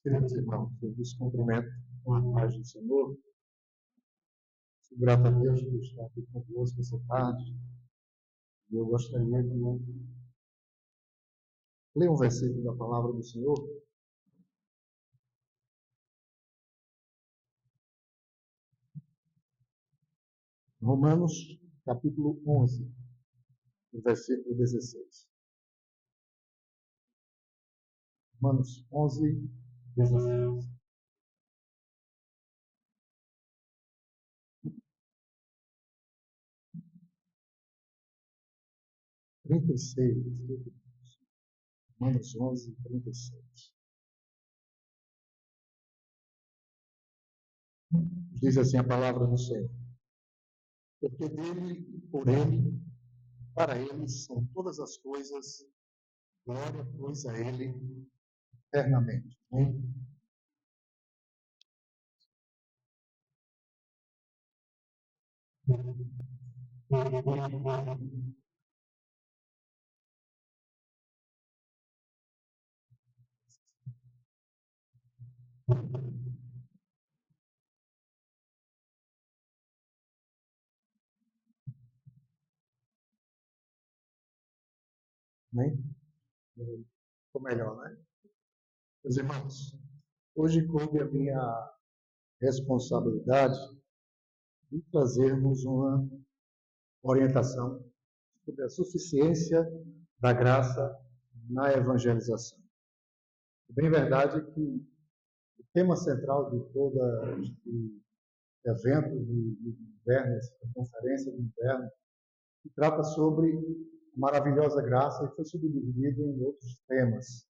Queridos irmãos, eu vos cumprimento com a paz do Senhor. Sou grato a Deus por estar aqui convosco essa tarde. E eu gostaria de ler um versículo da palavra do Senhor. Romanos, capítulo 11, versículo 16. Romanos 11, 16. Romanos 11, 36. Diz assim a palavra do Senhor. Porque dele, por ele, para ele são todas as coisas, glória, pois, a ele eternamente. Amém? Amém? Ficou melhor, né? Meus irmãos, hoje coube a minha responsabilidade de trazermos uma orientação sobre a suficiência da graça na evangelização. É bem verdade que o tema central de todo este evento de inverno, essa conferência de inverno, que trata sobre a maravilhosa graça e foi subdividido em outros temas.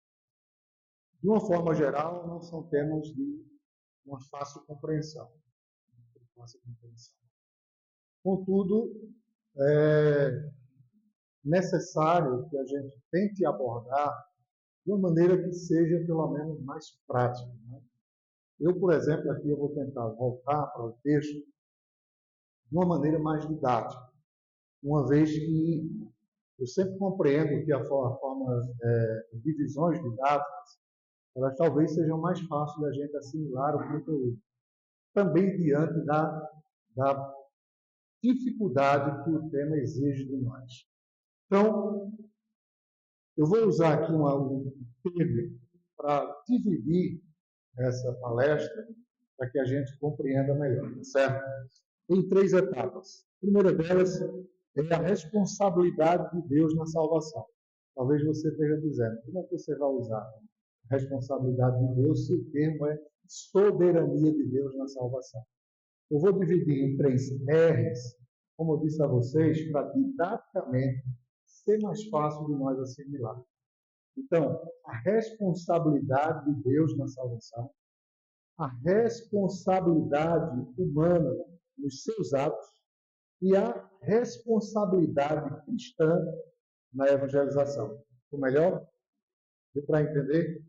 De uma forma geral, não são temas de uma fácil compreensão. Contudo, é necessário que a gente tente abordar de uma maneira que seja, pelo menos, mais prática. Né? Eu, por exemplo, aqui eu vou tentar voltar para o texto de uma maneira mais didática, uma vez que eu sempre compreendo que a forma divisões didáticas, elas talvez sejam mais fáceis da gente assimilar o conteúdo, também diante da dificuldade que o tema exige de nós. Então, eu vou usar aqui um termo para dividir essa palestra para que a gente compreenda melhor, certo? Em 3 etapas. A primeira delas é a responsabilidade de Deus na salvação. Talvez você esteja dizendo, como é que você vai usar a responsabilidade de Deus se o termo é soberania de Deus na salvação? Eu vou dividir em 3 R's, como eu disse a vocês, para didaticamente ser mais fácil de nós assimilar. Então, a responsabilidade de Deus na salvação, a responsabilidade humana nos seus atos e a responsabilidade cristã na evangelização. Ficou melhor? Deu para entender?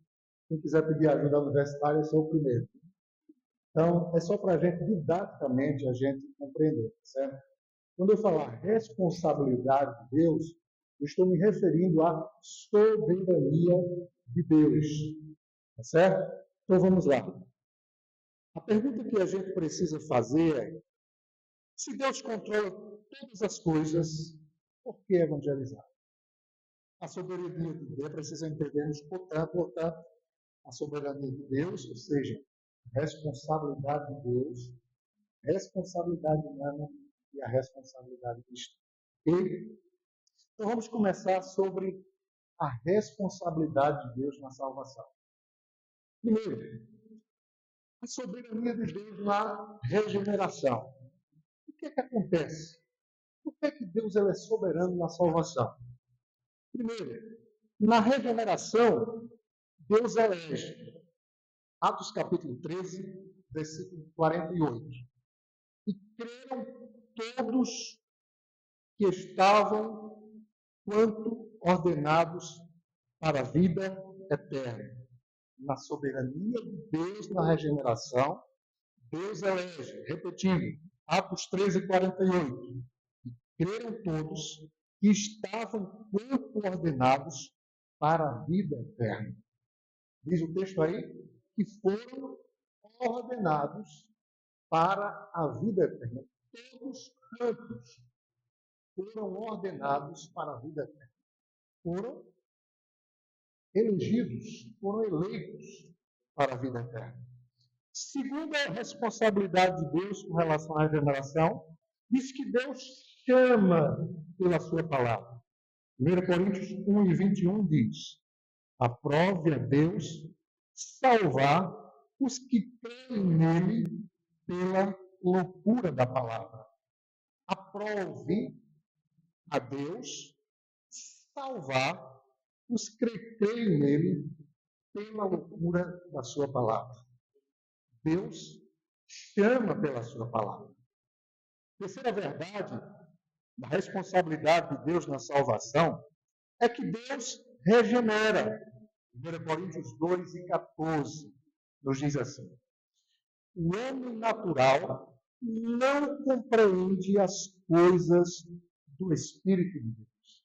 Quem quiser pedir ajuda universitária, eu sou o primeiro. Então, é só para a gente, didaticamente, a gente compreender, certo? Quando eu falar responsabilidade de Deus, eu estou me referindo à soberania de Deus. Tá certo? Então, vamos lá. A pergunta que a gente precisa fazer é: se Deus controla todas as coisas, por que evangelizar? A soberania de Deus, precisa entendermos, portanto, a soberania de Deus, ou seja, a responsabilidade de Deus, a responsabilidade humana e a responsabilidade cristã. Okay? Então, vamos começar sobre a responsabilidade de Deus na salvação. Primeiro, a soberania de Deus na regeneração. O que é que acontece? Por que é que Deus é soberano na salvação? Primeiro, na regeneração, Deus elege. Atos capítulo 13, versículo 48. E creram todos que estavam quanto ordenados para a vida eterna. Na soberania de Deus na regeneração, Deus elege, repetindo, Atos 13, 48. E creram todos que estavam quanto ordenados para a vida eterna. Diz o texto aí? que foram ordenados para a vida eterna. Todos quantos foram ordenados para a vida eterna? Foram elegidos, foram eleitos para a vida eterna. Segundo a responsabilidade de Deus com relação à regeneração, diz que Deus chama pela sua palavra. 1 Coríntios 1 e 21 diz: aprove a Deus salvar os que creem nele pela loucura da palavra. Aprove a Deus salvar os que creem nele pela loucura da sua palavra. Deus chama pela sua palavra. Terceira verdade da responsabilidade de Deus na salvação é que Deus regenera. 1 Coríntios 2 e 14 nos diz assim: o homem natural não compreende as coisas do Espírito de Deus.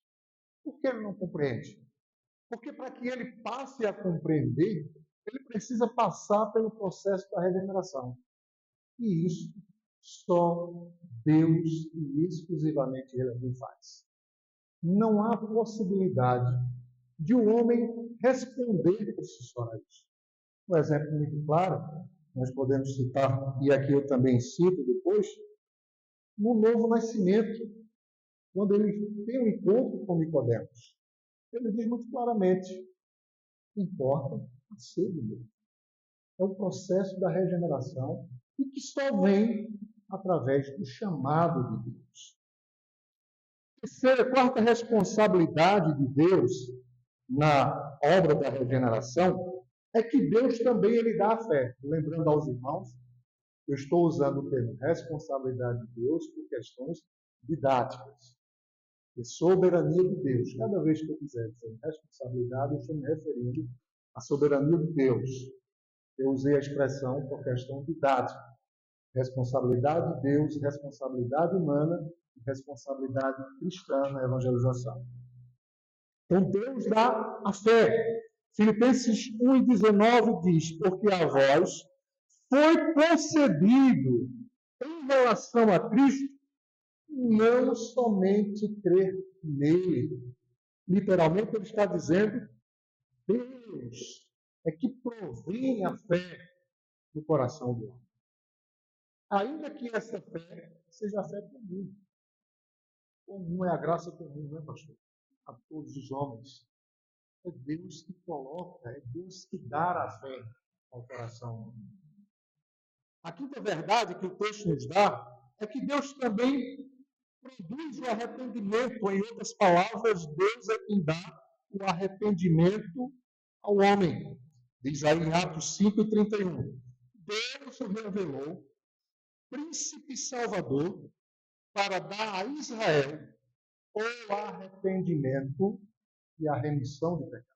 Por que ele não compreende? Porque para que ele passe a compreender, ele precisa passar pelo processo da regeneração. E isso só Deus e exclusivamente Ele faz. Não há possibilidade de um homem responder por si só a isso. Um exemplo muito claro, nós podemos citar, e aqui eu também cito depois, no novo nascimento, quando ele tem um encontro com Nicodemos. Ele diz muito claramente: importa a sede dele. É o processo da regeneração e que só vem através do chamado de Deus. Terceira, quarta responsabilidade de Deus na obra da regeneração é que Deus também ele dá a fé. Lembrando aos irmãos, eu estou usando o termo responsabilidade de Deus por questões didáticas. E soberania de Deus. Cada vez que eu quiser dizer responsabilidade, eu estou me referindo à soberania de Deus. Eu usei a expressão por questão didática. Responsabilidade de Deus, responsabilidade humana e responsabilidade cristã na evangelização. Então, Deus dá a fé. Filipenses 1,19 diz: porque a vós foi concedido, em relação a Cristo, não somente crer nele. Literalmente, ele está dizendo: Deus é que provém a fé no coração do homem. Ainda que essa fé seja a fé comum. Comum é a graça comum, não é, pastor? A todos os homens. É Deus que coloca, é Deus que dá a fé ao coração. A quinta verdade que o texto nos dá é que Deus também produz o arrependimento. Em outras palavras, Deus é quem dá o arrependimento ao homem. Diz aí em Atos 5:31. Deus revelou príncipe salvador para dar a Israel o arrependimento e a remissão de pecados.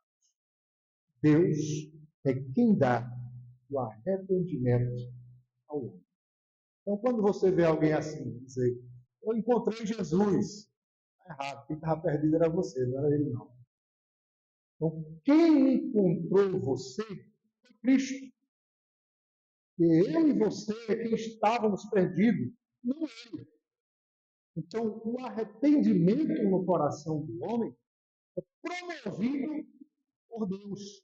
Deus é quem dá o arrependimento ao homem. Então, quando você vê alguém assim, dizer: eu encontrei Jesus, está errado, quem estava perdido era você, não era ele não. Então, quem encontrou você foi Cristo. E eu e você é quem estávamos perdidos, não ele. Então, o arrependimento no coração do homem é promovido por Deus.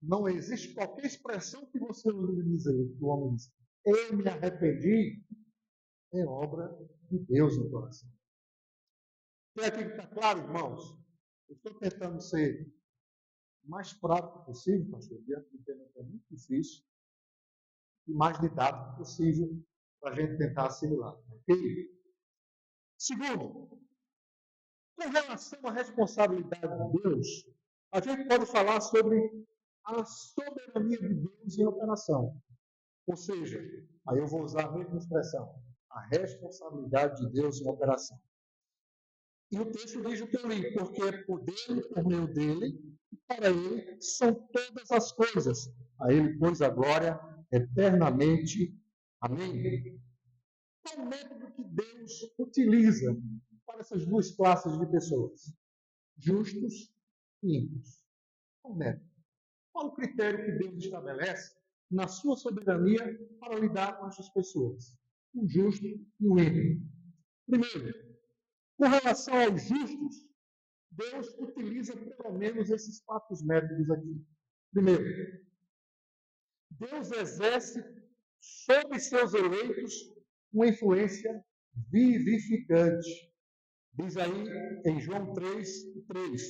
Não existe qualquer expressão que você utilize aí, que o homem diz: eu me arrependi, é obra de Deus no coração. Tem aqui que está claro, irmãos? Eu estou tentando ser o mais prático possível, pastor, diante de um tema que é muito difícil, e mais didático possível para a gente tentar assimilar. Ok? Segundo, com relação à responsabilidade de Deus, a gente pode falar sobre a soberania de Deus em operação. Ou seja, aí eu vou usar a mesma expressão, a responsabilidade de Deus em operação. E o texto diz o que eu li: porque é por dele, por meio dele, e para ele são todas as coisas. A ele, pois, a glória eternamente. Amém? Qual o método que Deus utiliza para essas duas classes de pessoas? Justos e ímpios. Qual o método? Qual o critério que Deus estabelece na sua soberania para lidar com essas pessoas? O justo e o ímpio. Primeiro, com relação aos justos, Deus utiliza pelo menos esses 4 métodos aqui. Primeiro, Deus exerce sobre seus eleitos uma influência vivificante. Diz aí em João 3:3,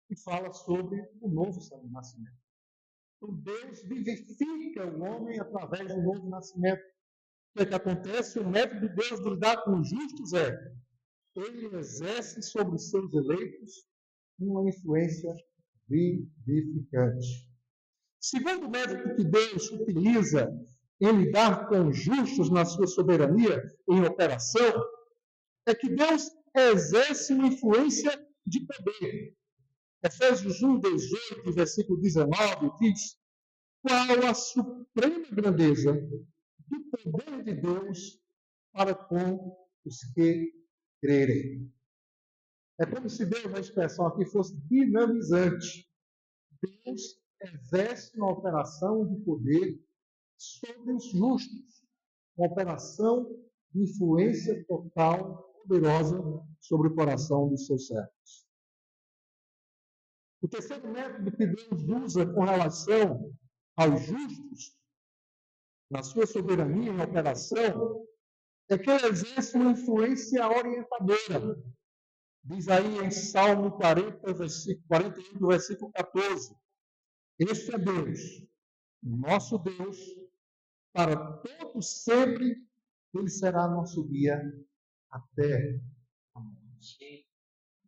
que fala sobre o novo nascimento. Então, Deus vivifica o homem através do novo nascimento. O que acontece? O método de Deus de lidar com os justos é: ele exerce sobre os seus eleitos uma influência vivificante. Segundo método que Deus utiliza em lidar com os justos na sua soberania em operação, é que Deus exerce uma influência de poder. Efésios 1:18, versículo 19, diz: qual a suprema grandeza do poder de Deus para com os que crerem. É como se Deus, na expressão aqui, fosse dinamizante. Deus exerce uma operação de poder sobre os justos, uma operação de influência total, poderosa, sobre o coração dos seus servos. O terceiro método que Deus usa com relação aos justos, na sua soberania em operação, é que ele exerce uma influência orientadora. Diz aí em Salmo 40, versículo 41, versículo 14. Este é Deus, nosso Deus, para todo sempre, ele será nosso guia até a morte.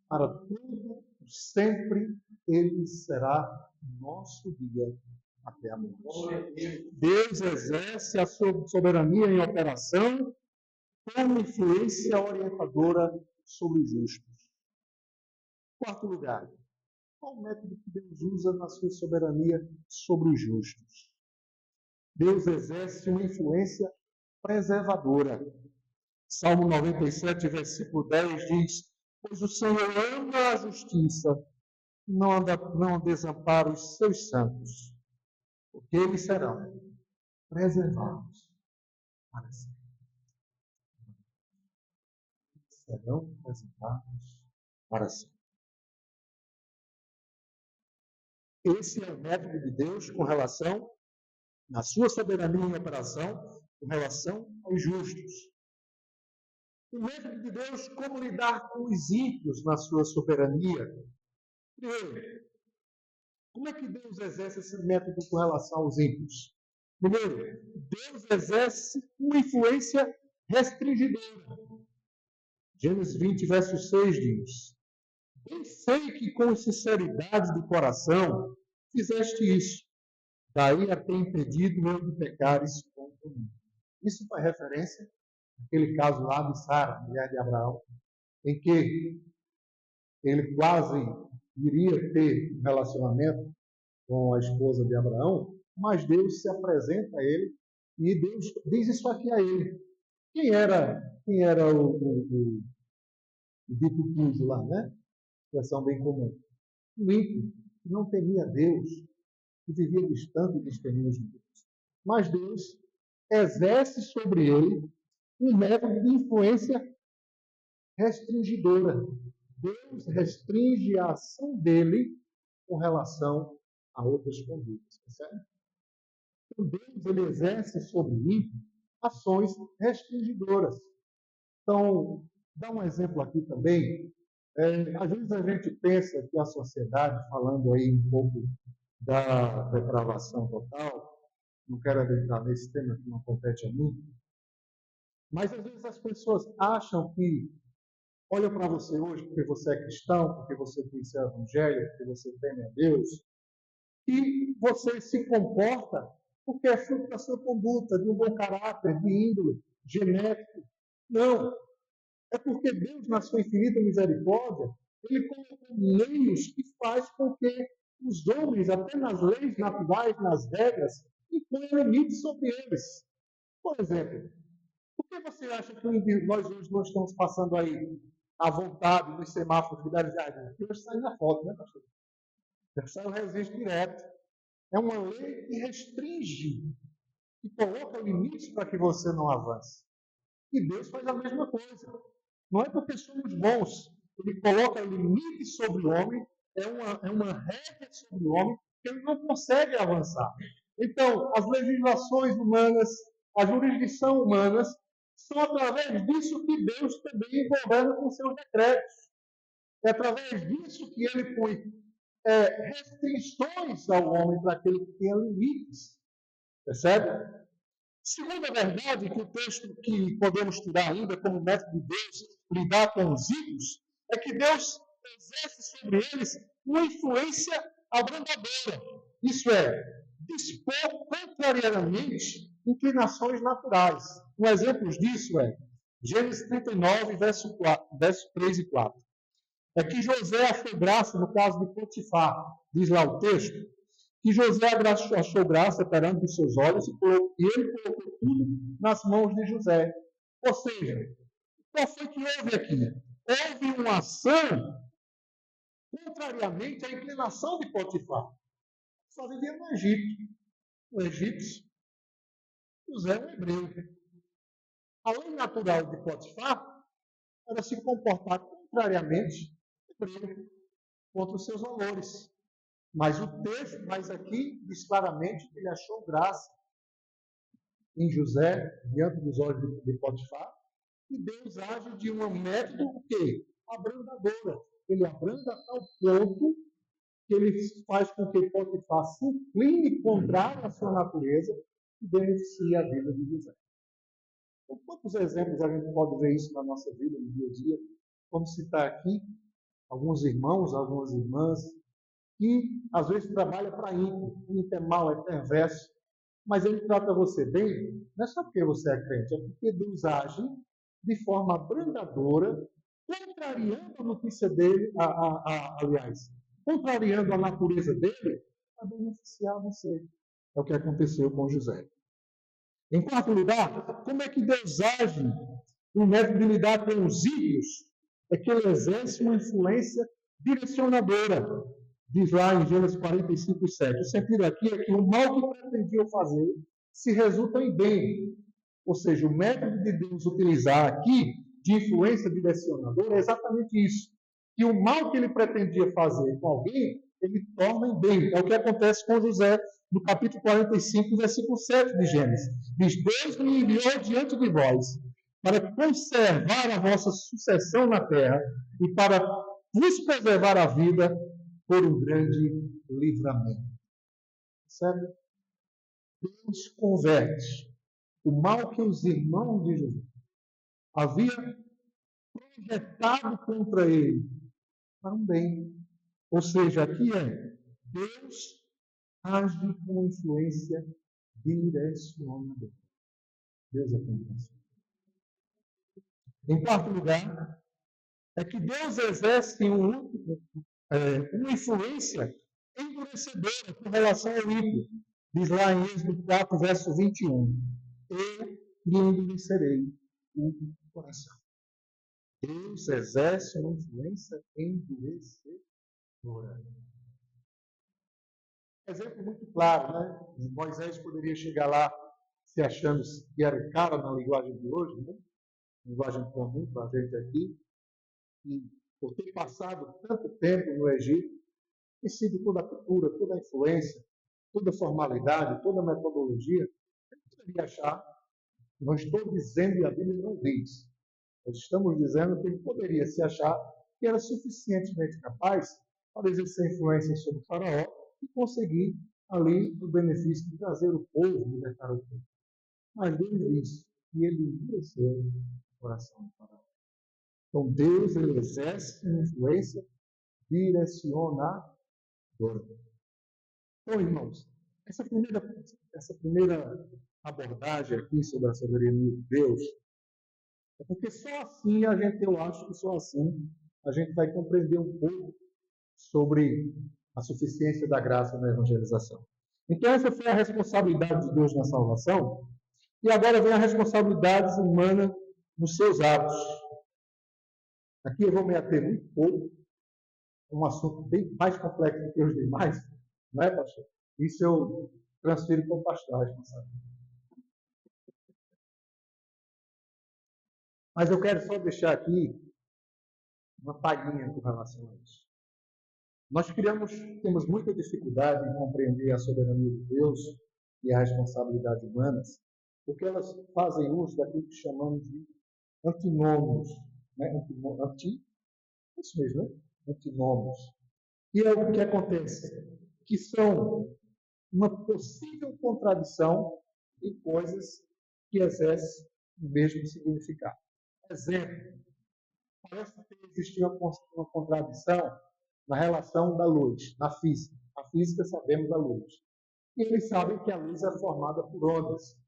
Para todo sempre, ele será nosso guia até a morte. Deus exerce a sua soberania em operação como influência orientadora sobre os justos. Quarto lugar, qual o método que Deus usa na sua soberania sobre os justos? Deus exerce uma influência preservadora. Salmo 97, versículo 10 diz: pois o Senhor ama a justiça, não desampara os seus santos, porque eles serão preservados para sempre. Serão preservados para sempre. Esse é o método de Deus com relação, na sua soberania em operação, com relação aos justos. O método de Deus, como lidar com os ímpios na sua soberania. Primeiro, como é que Deus exerce esse método com relação aos ímpios? Primeiro, Deus exerce uma influência restringidora. Gênesis 20, verso 6 diz: bem sei que com sinceridade de coração fizeste isso, daí a ter impedido eu de pecares contra mim. Isso faz referência àquele caso lá de Sara, mulher de Abraão, em que ele quase iria ter um relacionamento com a esposa de Abraão, mas Deus se apresenta a ele e Deus diz isso aqui a ele. Quem era o dito cujo lá, né? Expressão bem comum. O ímpio, que não temia Deus, que vivia distante dos caminhos de Deus. Mas Deus exerce sobre ele um método de influência restringidora. Deus restringe a ação dele com relação a outras condutas. Percebe? Então, Deus ele exerce sobre o ímpio ações restringidoras. Então, dá um exemplo aqui também. Às vezes a gente pensa que a sociedade, falando aí um pouco da depravação total, não quero entrar nesse tema que não compete a mim, mas às vezes as pessoas acham que olham para você hoje porque você é cristão, porque você conhece o Evangelho, porque você teme a Deus, e você se comporta porque é fruto da sua conduta, de um bom caráter, de índole, genético. Não. É porque Deus, na sua infinita misericórdia, ele colocou meios que faz com que os homens, até nas leis naturais, nas regras, imponham limites sobre eles. Por exemplo, por que você acha que nós hoje não estamos passando aí à vontade nos semáforos de Belo Jardim? Porque hoje sai na foto, né, pastor? Já sai o registro direto. É uma lei que restringe, que coloca limites para que você não avance. E Deus faz a mesma coisa. Não é porque somos bons. Ele coloca limites sobre o homem, é uma regra sobre o homem, que ele não consegue avançar. Então, as legislações humanas, a jurisdição humana, são através disso que Deus também governa com seus decretos. É através disso que ele põe restrições ao homem para que ele tenha limites. Percebe? Segunda verdade, que o texto que podemos tirar ainda como método de Deus lidar com os ídolos, é que Deus exerce sobre eles uma influência abrandadora. Isso é, dispor contrariamente inclinações naturais. Um exemplo disso é Gênesis 39, verso 3 e 4. É que José achou graça no caso de Potifar, diz lá o texto, que José achou graça perante os seus olhos e ele colocou tudo nas mãos de José. Ou seja, qual foi que houve aqui? Houve uma ação contrariamente à inclinação de Potifar. Só vivia no Egito. O egípcio, José é um hebreu. A lei natural de Potifar era se comportar contrariamente hebreu contra os seus valores. Mas o texto, aqui, diz claramente que ele achou graça em José, diante dos olhos de Potifar, e Deus age de um método o quê? Abrandadora. Ele abranda a tal ponto que ele faz com que Potifar se incline contrário à sua natureza e beneficie a vida de José. Então, quantos exemplos a gente pode ver isso na nossa vida, no dia a dia? Vamos citar aqui alguns irmãos, algumas irmãs, que às vezes trabalha para ímpio. O ímpio é mau, é perverso, mas ele trata você bem, não é só porque você é crente, é porque Deus age de forma abrandadora, contrariando a notícia dele, aliás, contrariando a natureza dele, para beneficiar você. É o que aconteceu com José. Em quarto lugar, como é que Deus age no método de lidar com os ídolos? É que ele exerce uma influência direcionadora. Diz lá em Gênesis 45, 7. O sentido aqui é que o mal que pretendiam fazer se resulta em bem. Ou seja, o método de Deus utilizar aqui, de influência direcionadora, é exatamente isso. Que o mal que ele pretendia fazer com alguém, ele torna em bem. É o que acontece com José no capítulo 45, versículo 7 de Gênesis. Diz, Deus me enviou diante de vós para conservar a vossa sucessão na terra e para vos preservar a vida por um grande livramento. Certo? Deus converte o mal que os irmãos de José haviam projetado contra ele para um bem. Ou seja, aqui é Deus age com influência direcionadora. Deus é compreensível. Em quarto lugar, é que Deus exerce uma influência endurecedora com relação ao ímpio. Diz lá em Êxodo 4, verso 21. Eu lhe endurecerei o coração. Deus exerce uma influência endurecedora. Exemplo muito claro, né? Moisés poderia chegar lá se achando que era o cara na linguagem de hoje, né? Linguagem comum para a gente aqui, e por ter passado tanto tempo no Egito, e sido toda a cultura, toda a influência, toda a formalidade, toda a metodologia, eu poderia achar, não estou dizendo e a Bíblia não diz, nós estamos dizendo que ele poderia se achar que era suficientemente capaz para exercer influência sobre o faraó e conseguir ali o benefício de trazer o povo, libertar o povo. Mas Deus diz que ele endureceu o coração do faraó. Então Deus ele exerce uma influência direcionadora. Então, irmãos, essa primeira abordagem aqui sobre a soberania de Deus é porque só assim eu acho que só assim a gente vai compreender um pouco sobre a suficiência da graça na evangelização. Então, essa foi a responsabilidade de Deus na salvação, e agora vem a responsabilidade humana nos seus atos. Aqui eu vou me ater muito pouco, um assunto bem mais complexo do que os demais, não é, pastor? Isso eu transfiro para o pastor responsável. Mas eu quero só deixar aqui uma palhinha com relação a isso. Nós temos muita dificuldade em compreender a soberania de Deus e a responsabilidade humanas, porque elas fazem uso daquilo que chamamos de antinômios. Né? Isso mesmo, né? Antinômios. E é o que acontece, que são uma possível contradição em coisas que exercem o mesmo significado. Exemplo, parece que existia uma contradição na relação da luz, na física. A física sabemos da luz. E eles sabem que a luz é formada por ondas.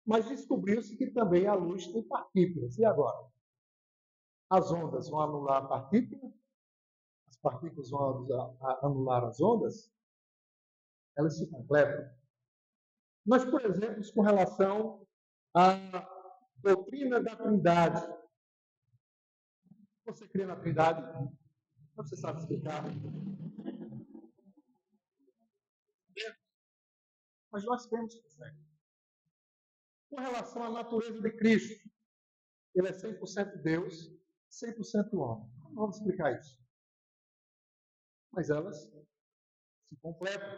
Mas descobriu-se que também a luz tem partículas. E agora? As ondas vão anular a partícula? As partículas vão anular as ondas? Elas se completam. Mas, por exemplo, com relação à doutrina da Trindade. Você crê na Trindade? Você sabe explicar? Mas nós temos que saber. Com relação à natureza de Cristo, ele é 100% Deus, 100% homem. Vamos explicar isso. Mas elas se completam.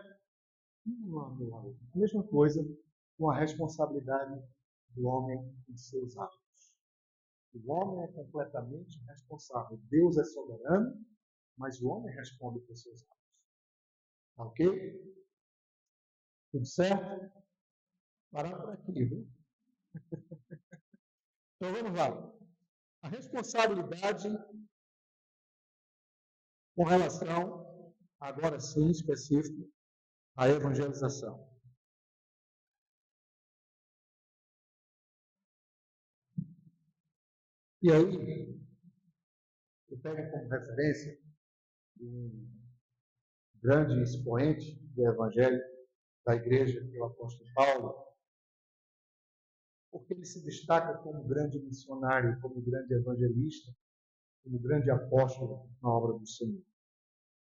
A mesma coisa com a responsabilidade do homem em seus atos. O homem é completamente responsável. Deus é soberano, mas o homem responde por seus atos. Ok? Tudo certo? Parar por aqui, viu? Então vamos lá. A responsabilidade com relação, agora sim, específico, à evangelização. E aí, eu pego como referência um grande expoente do Evangelho da igreja, que é o apóstolo Paulo, porque ele se destaca como grande missionário, como grande evangelista, como grande apóstolo na obra do Senhor.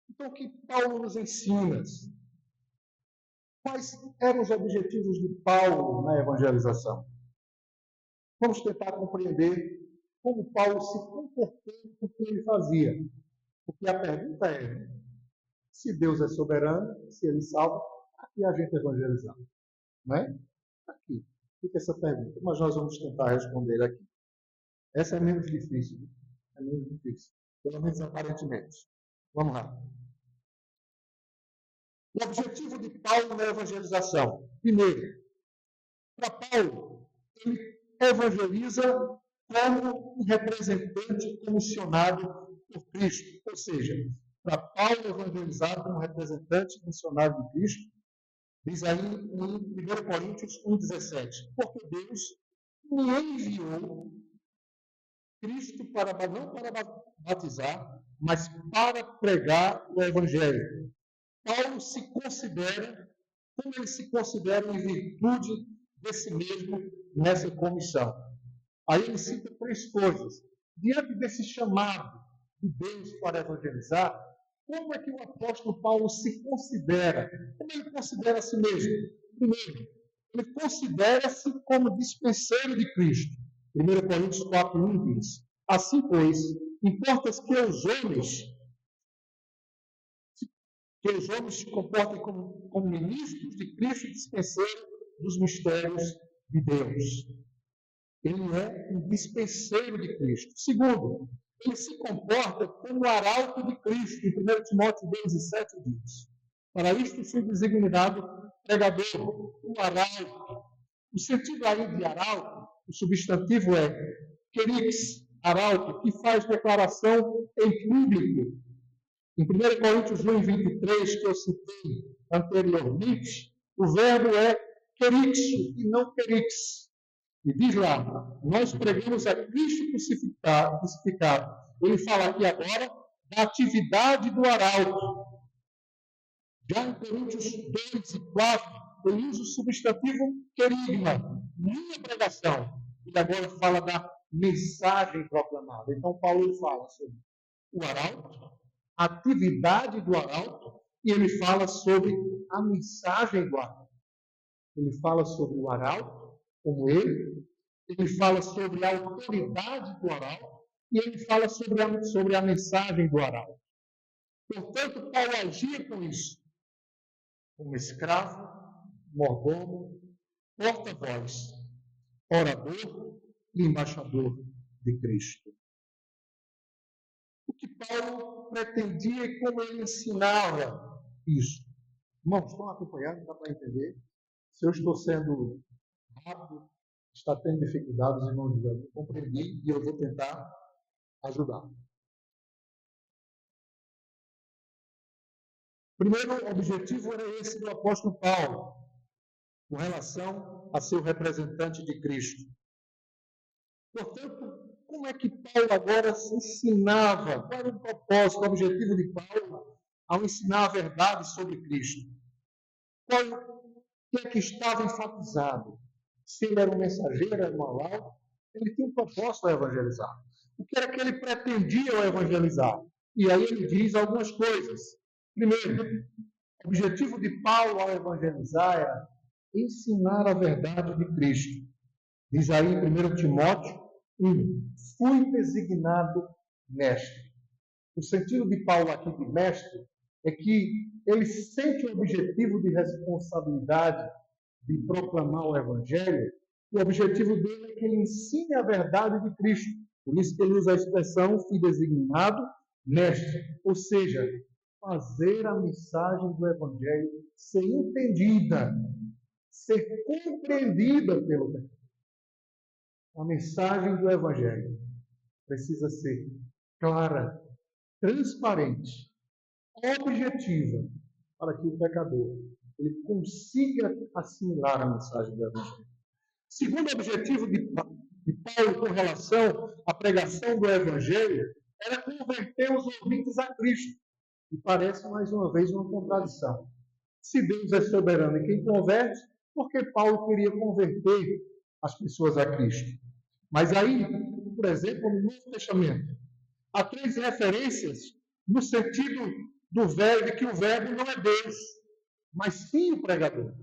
Então, o que Paulo nos ensina? Quais eram os objetivos de Paulo na evangelização? Vamos tentar compreender como Paulo se comportou com o que ele fazia. Porque a pergunta é, se Deus é soberano, se ele salva, aqui a gente evangelizar. Não é? Aqui. Fica essa pergunta. Mas nós vamos tentar responder aqui. Essa é menos difícil. Né? É menos difícil. Pelo menos aparentemente. Vamos lá. O objetivo de Paulo na evangelização. Primeiro, para Paulo, ele evangeliza como um representante comissionado por Cristo. Ou seja, para Paulo evangelizar como representante comissionado de Cristo, diz aí em 1 Coríntios 1,17, porque Deus me enviou Cristo não para batizar, mas para pregar o Evangelho. Paulo se considera, como ele se considera em virtude desse mesmo nessa comissão. Aí ele cita três coisas. Diante desse chamado de Deus para evangelizar, como é que o apóstolo Paulo se considera? Como ele considera a si mesmo? Primeiro, ele considera-se como dispenseiro de Cristo. 1 Coríntios 4:1 diz: assim, pois, importa que os homens se comportem como ministros de Cristo e dispenseiros dos mistérios de Deus. Ele é um dispenseiro de Cristo. Segundo, ele se comporta como arauto de Cristo. Em 1 Timóteo 2,7 diz: para isto fui designado pregador, o arauto. O sentido aí de arauto, o substantivo é querix, arauto, que faz declaração em público. Em 1 Coríntios 1:23, que eu citei anteriormente, o verbo é querixo e não querix. E diz lá, nós pregamos a Cristo crucificado. Ele fala aqui agora da atividade do arauto. Já em Coríntios 2:4, ele usa o substantivo querigma, minha pregação. Ele agora fala da mensagem proclamada. Então, Paulo fala sobre o arauto, a atividade do arauto e ele fala sobre a mensagem do arauto. Ele fala sobre o arauto, como ele fala sobre a autoridade do arauto, e ele fala sobre a mensagem do arauto. Portanto, Paulo agia com isso, como escravo, mordomo, porta-voz, orador e embaixador de Cristo. O que Paulo pretendia e como ele ensinava isso. Irmãos, estão acompanhando? Dá para entender? Se eu estou sendo rápido, está tendo dificuldades, irmãos, eu compreendi e eu vou tentar ajudar. O primeiro objetivo era esse do apóstolo Paulo, com relação a seu representante de Cristo. Portanto, como é que Paulo agora se ensinava? Qual era o propósito, o objetivo de Paulo ao ensinar a verdade sobre Cristo? O que é que estava enfatizado? Se ele era um mensageiro, era um arauto, ele tinha um propósito a evangelizar. O que era que ele pretendia ao evangelizar? E aí ele diz algumas coisas. Primeiro, o objetivo de Paulo ao evangelizar era ensinar a verdade de Cristo. Diz aí em 1 Timóteo 1, fui designado mestre. O sentido de Paulo aqui de mestre é que ele sente o objetivo de responsabilidade de proclamar o Evangelho. O objetivo dele é que ele ensine a verdade de Cristo. Por isso que ele usa a expressão fui designado mestre. Ou seja, fazer a mensagem do Evangelho ser entendida, ser compreendida pelo pecador. A mensagem do Evangelho precisa ser clara, transparente, objetiva, para que o pecador ele consiga assimilar a mensagem do Evangelho. Segundo objetivo de Paulo com relação à pregação do Evangelho era converter os ouvintes a Cristo. E parece, mais uma vez, uma contradição. Se Deus é soberano e quem converte, por que Paulo queria converter as pessoas a Cristo? Mas aí, por exemplo, no Novo Testamento, há 3 referências no sentido do verbo, de que o verbo não é Deus, mas sim o pregador.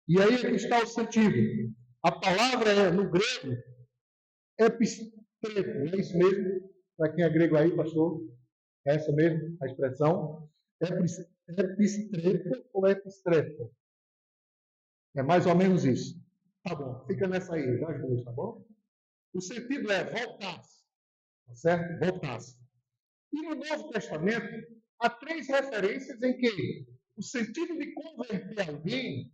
E aí aqui está o sentido. A palavra é, no grego, epistrepo. É isso mesmo? Para quem é grego aí, pastor? É essa mesmo a expressão? Epistrepo ou epistrepo? É mais ou menos isso. Tá bom, fica nessa aí, nós dois, tá bom? O sentido é voltar-se, tá certo? Voltar-se. E no Novo Testamento, há 3 referências em que o sentido de converter alguém,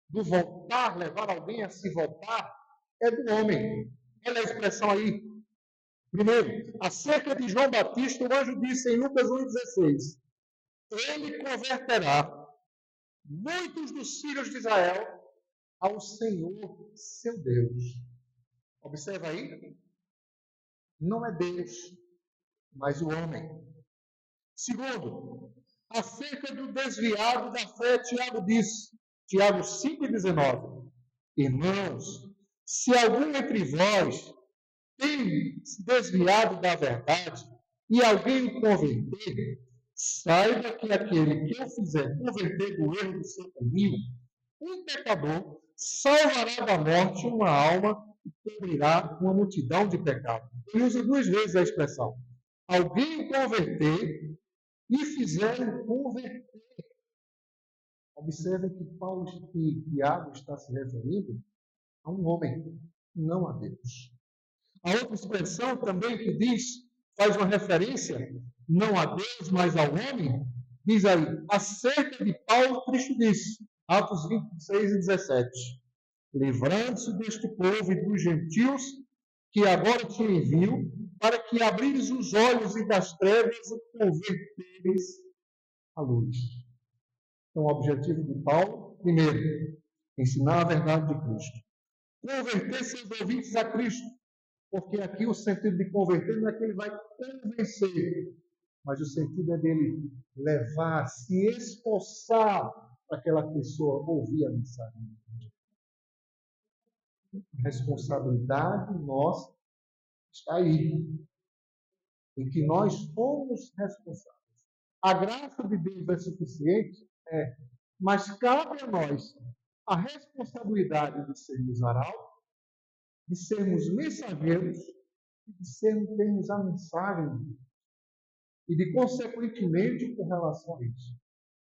do voltar, levar alguém a se voltar, é do homem. Olha a expressão aí. Primeiro, acerca de João Batista, o anjo disse em Lucas 1,16: ele converterá muitos dos filhos de Israel ao Senhor, seu Deus. Observa aí. Não é Deus, mas o homem. Segundo, acerca do desviado da fé, Tiago disse, Tiago 5,19: irmãos, se algum entre vós tem se desviado da verdade e alguém o converter, saiba que aquele que o fizer converter do erro do seu caminho, um pecador salvará da morte uma alma e cobrirá uma multidão de pecados. Ele usa 2 vezes a expressão. Alguém converter e fizer converter. Observe que Paulo e Tiago está se referindo a um homem, não a Deus. A outra expressão também que diz, faz uma referência, não a Deus, mas ao homem, diz aí, acerca de Paulo, Cristo disse, Atos 26 e 17, livrando-se deste povo e dos gentios, que agora te envio, para que abrires os olhos e das trevas e converteres a luz. Então, o objetivo de Paulo, primeiro, ensinar a verdade de Cristo. Converter seus ouvintes a Cristo. Porque aqui o sentido de converter não é que ele vai convencer, mas o sentido é dele levar, se esforçar para aquela pessoa ouvir a mensagem. A responsabilidade nossa está aí, em que nós somos responsáveis A graça de Deus é suficiente? É. Mas cabe a nós a responsabilidade de sermos arautos, de sermos mensageiros, de termos a mensagem de Deus. E de, consequentemente, com relação a isso,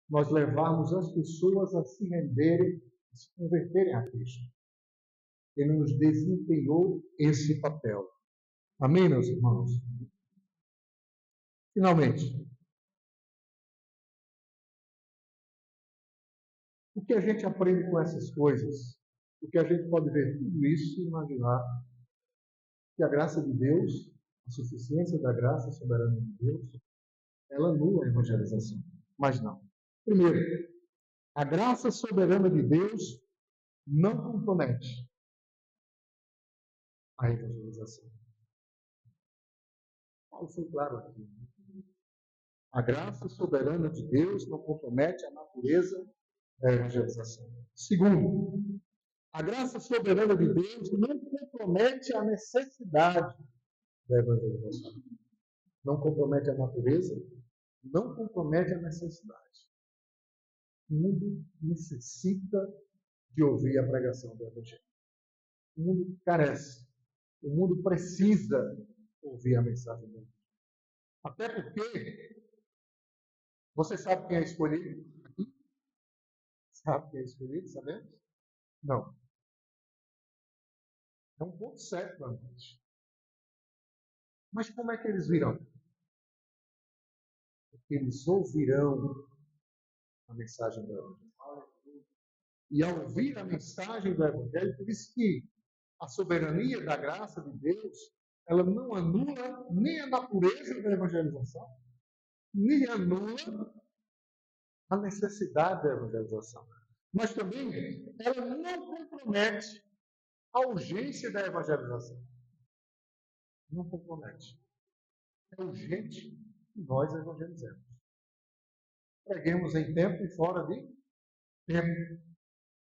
nós levarmos as pessoas a se renderem, a se converterem a Cristo. Ele nos desempenhou esse papel. Amém, meus irmãos? Finalmente, o que a gente aprende com essas coisas? O que a gente pode ver tudo isso e imaginar que a graça de Deus, a suficiência da graça soberana de Deus, ela anula a evangelização. Mas não. Primeiro, a graça soberana de Deus não compromete a evangelização. Paulo foi claro aqui. A graça soberana de Deus não compromete a natureza da evangelização. Segundo, a graça soberana de Deus não compromete a necessidade da evangelização. Não compromete a natureza, não compromete a necessidade. O mundo necessita de ouvir a pregação do Evangelho. O mundo carece. O mundo precisa ouvir a mensagem do Evangelho. Até porque, você sabe quem é escolhido? Sabe quem é escolhido, sabemos? Não. É um ponto certo para nós. Mas como é que eles virão? Porque eles ouvirão a mensagem do Evangelho. E ao ouvir a mensagem do Evangelho, por isso que a soberania da graça de Deus, ela não anula nem a natureza da evangelização, nem anula a necessidade da evangelização. Mas também ela não compromete a urgência da evangelização. Não compromete. É urgente que nós evangelizemos. Preguemos em tempo e fora de tempo.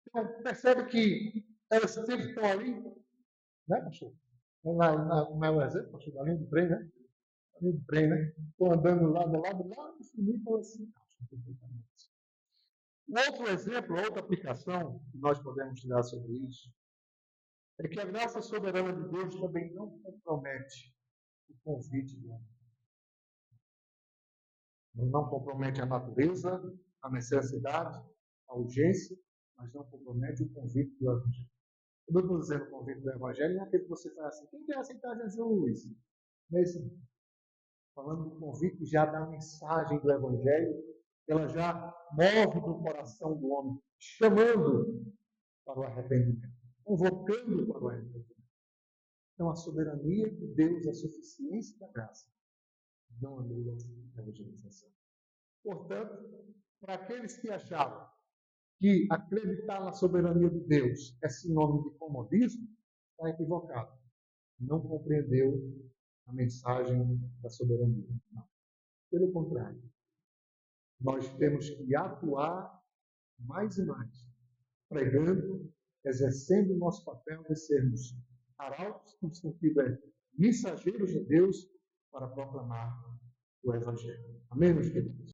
Então, percebe que elas sempre estão ali, né, pastor? Não é o exemplo, pastor, da linha do trem, né? A linha do trem, né? Estou andando lá no finito, assim. Um outro exemplo, outra aplicação que nós podemos tirar sobre isso, é que a graça soberana de Deus também não compromete o convite do homem. Não compromete a natureza, a necessidade, a urgência, mas não compromete o convite do Evangelho. Quando eu estou dizendo o convite do Evangelho, é aquele que você faz assim: quem quer aceitar Jesus? Não é isso? Falando do convite já da mensagem do Evangelho, ela já move do coração do homem, chamando para o arrependimento, convocando para o arrependimento. Então, a soberania de Deus, a suficiência da graça, não anula a evangelização. Portanto, para aqueles que achavam que acreditar na soberania de Deus é sinônimo de comodismo, está equivocado. Não compreendeu a mensagem da soberania. Não. Pelo contrário, nós temos que atuar mais e mais, pregando, exercendo o nosso papel de sermos arautos, no sentido é mensageiros de Deus, para proclamar o Evangelho. Amém, meus queridos?